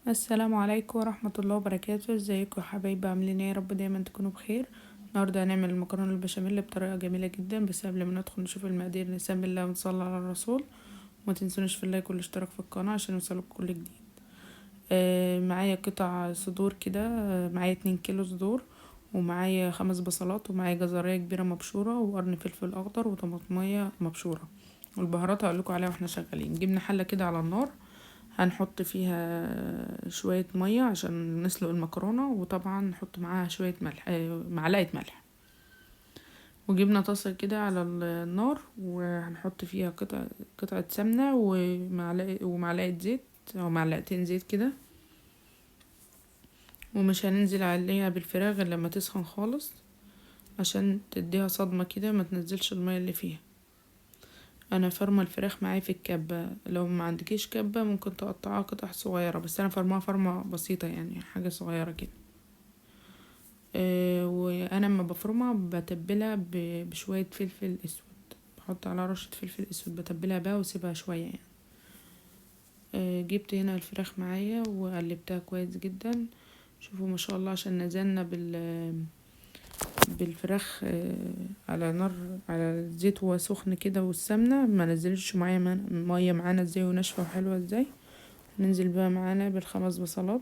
السلام عليكم ورحمة الله وبركاته. ازيكم يا حبايبي؟ عاملين ايه؟ يا رب دايما تكونوا بخير. النهارده هنعمل المكرونه البشاميل بطريقه جميله جدا، بس قبل ما ندخل نشوف المقادير نسمي الله ونصلي على الرسول. وما تنسونيش في اللايك والاشتراك في القناه عشان يوصلكم كل جديد. معايا قطع صدور كده. معايا 2 كيلو صدور، ومعايا 5 بصلات، ومعايا جزرية كبيرة مبشورة، وقرن فلفل اخضر، وطماطمية مبشورة. والبهارات هقولكوا عليها واحنا شغالين. جبنا حلة كده على النار، هنحط فيها شوية مية عشان نسلق المكرونة، وطبعا نحط معاها شوية ملح، معلقة ملح. وجبنا طاسة كده على النار، وهنحط فيها قطعة سمنة ومعلقة زيت أو معلقتين زيت كده. ومش هننزل عليها بالفراخ غير لما تسخن خالص، عشان تديها صدمة كده ما تنزلش المية اللي فيها. انا فرمه الفراخ معايا في الكبة، لو ما عندكيش كبة ممكن تقطعها قطع صغيرة، بس انا فرمها فرمة بسيطة يعني حاجة صغيرة كده. وانا لما بفرمها بتبلها بشوية فلفل اسود، بحط على رشة فلفل اسود بتبلها بقى واسيبها شوية يعني. جبت هنا الفراخ معايا وقلبتها كويس جدا. شوفوا ما شاء الله، عشان نزلنا بالفراخ على نار، على الزيت وهو سخن كده، والسمنة ما نزلتش معايا مية معانا ازاي وناشفة وحلوة ازاي. ننزل بقى معانا ب5 بصلات،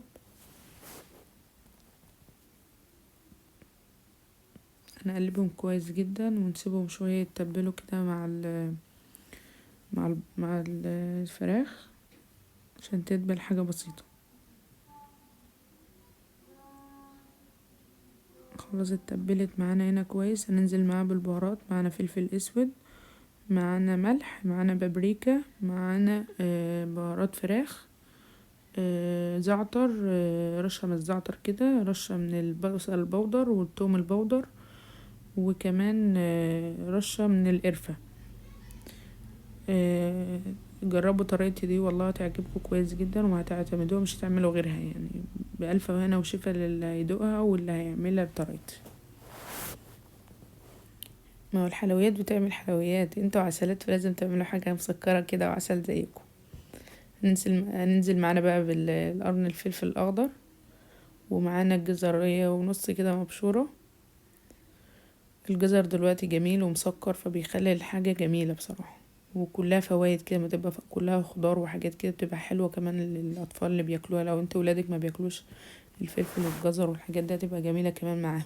نقلبهم كويس جدا ونسيبهم شوية يتبلوا كده مع الفراخ، عشان تدبل حاجة بسيطة. خلاص اتبلت معانا هنا كويس. هننزل معاها بالبهارات، معانا فلفل اسود، معانا ملح، معانا بابريكا، معانا بهارات فراخ، زعتر، رشة من الزعتر كده، رشة من البصل البودر والثوم البودر، وكمان رشة من القرفة. آه، جربوا طريقتي دي والله هتعجبكم كويس جدا، وهتعتمدوها مش هتعملوا غيرها يعني. بألف هنا وشفا للي هيدوقها واللي هيعملها بطريقتي. ما هو الحلويات بتعمل حلويات، انتوا عسلات فلازم تعملوا حاجة مسكرة كده وعسل زيكم. هننزل معانا بقى بالقرن الفلفل الأخضر، ومعانا الجزرية ونص كده مبشورة. الجزر دلوقتي جميل ومسكر، فبيخلي الحاجة جميلة بصراحة، وكلها فوائد كده، ما تبقى كلها خضار وحاجات كده، بتبقى حلوة كمان للأطفال اللي بياكلوها. لو انت ولادك ما بياكلوش الفلفل والجزر والحاجات دي، تبقى جميلة كمان معاهم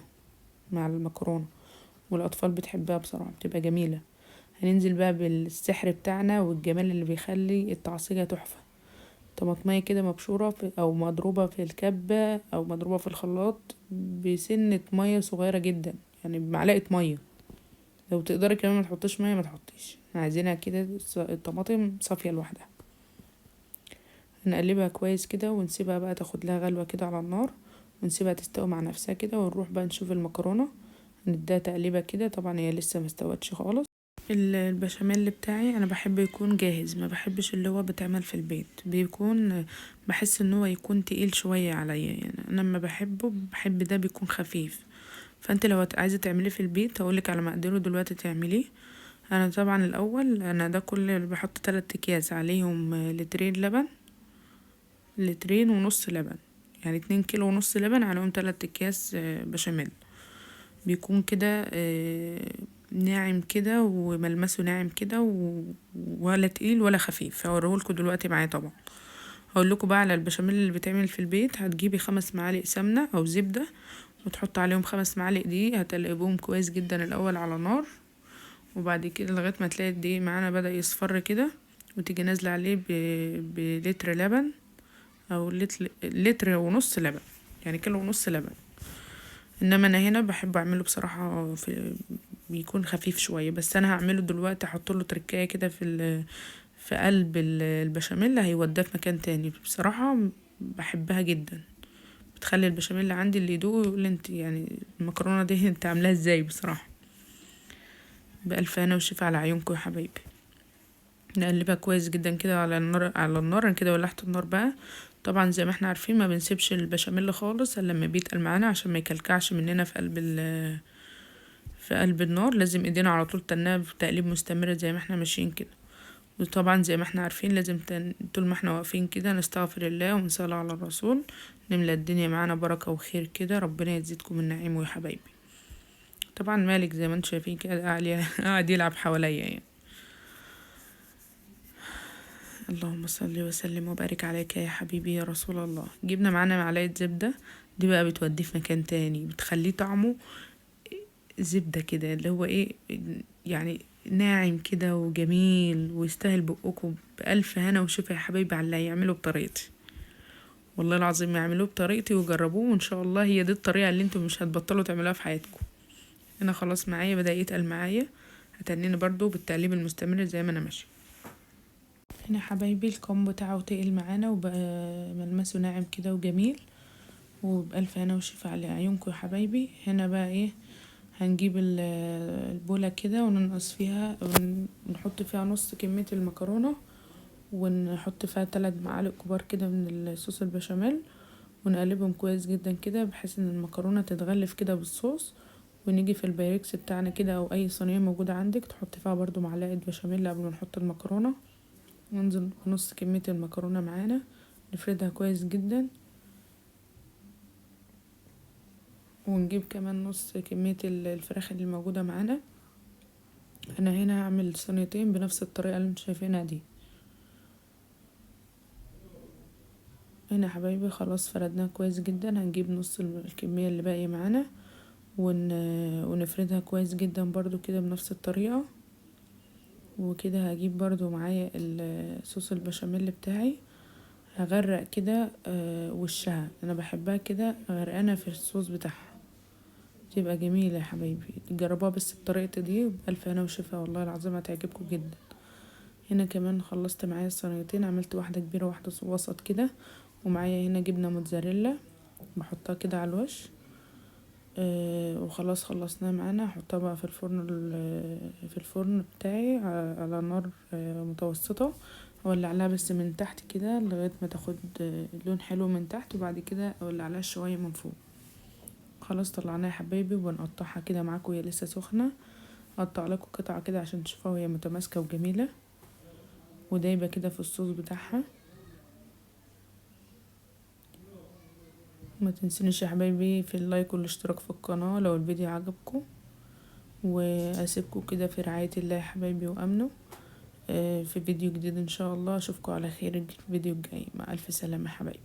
مع المكرونة. والأطفال بتحبها بصراحة، بتبقى جميلة. هننزل بقى بالسحر بتاعنا والجمال اللي بيخلي التعصيجة تحفة. طماطمية كده مبشورة أو مضروبة في الكبة أو مضروبة في الخلاط بسنة مية صغيرة جدا، يعني بمعلقة مية. لو تقدري كمان ما تحطيش مية ما تحطيش، احنا عايزينها كده الطماطم صافية لوحدها. نقلبها كويس كده ونسيبها بقى تاخد لها غلوة كده على النار، ونسيبها تستوي مع نفسها كده، ونروح بقى نشوف المكرونة. نديها تقليبة كده، طبعا هي لسه ما استوتش خالص. البشاميل بتاعي انا بحب يكون جاهز، ما بحبش اللي هو بتعمل في البيت، بيكون بحس ان هو يكون تقيل شوية عليا يعني. انا لما بحب ده بيكون خفيف. فانت لو عايزة تعمليه في البيت هقولك على مقداره دلوقتي تعمليه. انا طبعا الاول انا ده كل اللي بحط 3 اكياس عليهم لترين لبن، لترين ونص لبن، يعني 2 كيلو ونص لبن عليهم 3 اكياس بشاميل. بيكون كده ناعم كده وملمسه ناعم كده ولا تقيل ولا خفيف. هوريهولكوا دلوقتي معايا طبعا. هقول لكم بقى على البشاميل اللي بيتعمل في البيت. هتجيبي 5 معالق سمنة او زبدة، وتحط عليهم 5 معالق دقيق. هتقلبوهم كويس جدا الاول على نار، وبعد كده لغايه ما تلاقي الدقيق معانا بدأ يصفر كده، وتيجي نازله عليه بلتر لبن او لتر ونص لبن، يعني كيلو ونص لبن. انما انا هنا بحب اعمله بصراحه بيكون خفيف شويه، بس انا هعمله دلوقتي احط له تركايه كده في قلب البشاميل، هيوديه في مكان تاني بصراحه. بحبها جدا، بتخلي البشاميل اللي عندي اللي يدوق يقول انت يعني المكرونه دي انت عاملاها ازاي بصراحه. بألف هنا وشفا على عيونكم يا حبايبي. نقلبها كويس جدا كده على النار، انا كده ولعت النار بقى. طبعا زي ما احنا عارفين ما بنسيبش البشاميل خالص الا لما بيتقل معانا، عشان ما يكلكعش مننا في قلب النار. لازم ايدينا على طول تنها بتقليب مستمر زي ما احنا ماشيين كده. وطبعا زي ما احنا عارفين لازم طول ما احنا واقفين كده نستغفر الله ونصلي على الرسول، نملى الدنيا معانا بركة وخير كده، ربنا يزيدكم من نعيمه يا حبايبي. طبعا مالك زي ما انتم شايفين كده قاعد يلعب حواليا يعني. اللهم صل وسلم وبارك عليك يا حبيبي يا رسول الله. جبنا معانا معلقة زبدة، دي بقى بتوديه في مكان تاني، بتخليه طعمه زبدة كده اللي هو ايه يعني، ناعم كده وجميل ويستاهل بقكم بألف هنا وشفا يا حبايبي على اللي يعمله بطريقتي. والله العظيم يعملوه بطريقتي وجربوه وان شاء الله هي دي الطريقة اللي انتم مش هتبطلوا تعملوها في حياتكم. انا خلاص معايا بدأ يتقل معايا، هتنيني برضو بالتقليب المستمر زي ما انا ماشيه. هنا يا حبايبي القوام بتاعه تقل معانا وبقى ملمسه ناعم كده وجميل، وبألف هنا وشفا على عيونكم يا حبايبي. هنا بقى ايه، هنجيب البولة كده وننقص فيها ونحط فيها نص كمية المكرونة، ونحط فيها 3 معالق كبار كده من الصوص البشاميل، ونقلبهم كويس جدا كده بحيث ان المكرونة تتغلف كده بالصوص. ونيجي في البايركس بتاعنا كده او اي صينية موجودة عندك تحط فيها برضو معلقة بشاميل قبل ما نحط المكرونة، وننزل بنص كمية المكرونة معانا، نفردها كويس جدا، ونجيب كمان نص كمية الفراخ اللي موجودة معانا. انا هنا هعمل صينيتين بنفس الطريقة اللي انتوا شايفينها دي. هنا يا حبايبي خلاص فردناها كويس جدا، هنجيب نص الكمية اللي باقية معانا ونفردها كويس جدا برضو كده بنفس الطريقة. وكده هجيب برضو معايا الصوص البشاميل بتاعي، هغرق كده وشها، انا بحبها كده غرقانة في الصوص بتاعها، تبقى جميلة يا حبايبي. جربوها بس بطريقتي دي بألف هنا وشفا، والله العظيم هتعجبكم جدا. هنا كمان خلصت معايا الصينيتين، عملت واحدة كبيرة واحدة وسط كده، ومعايا هنا جبنة موتزاريلا بحطها كده على الوش. وخلاص خلصناها معانا، هحطها بقى في الفرن في الفرن بتاعي على نار متوسطة، اولع عليها بس من تحت كده لغاية ما تاخد لون حلو من تحت، وبعد كده اولع عليها شوية من فوق. خلاص طلعناها يا حبايبي وبنقطعها كده معاكم وهي لسه سخنة، اقطع لكم قطعة كده عشان تشوفوها وهي متماسكة وجميلة ودايبة كده في الصوص بتاعها. ما تنسونيش يا حبايبي في اللايك والاشتراك في القناة لو الفيديو عجبكم، واسيبكم كده في رعاية الله يا حبايبي وامنه. في فيديو جديد ان شاء الله، اشوفكم على خير في الفيديو الجاي، مع الف سلامة يا حبايبي.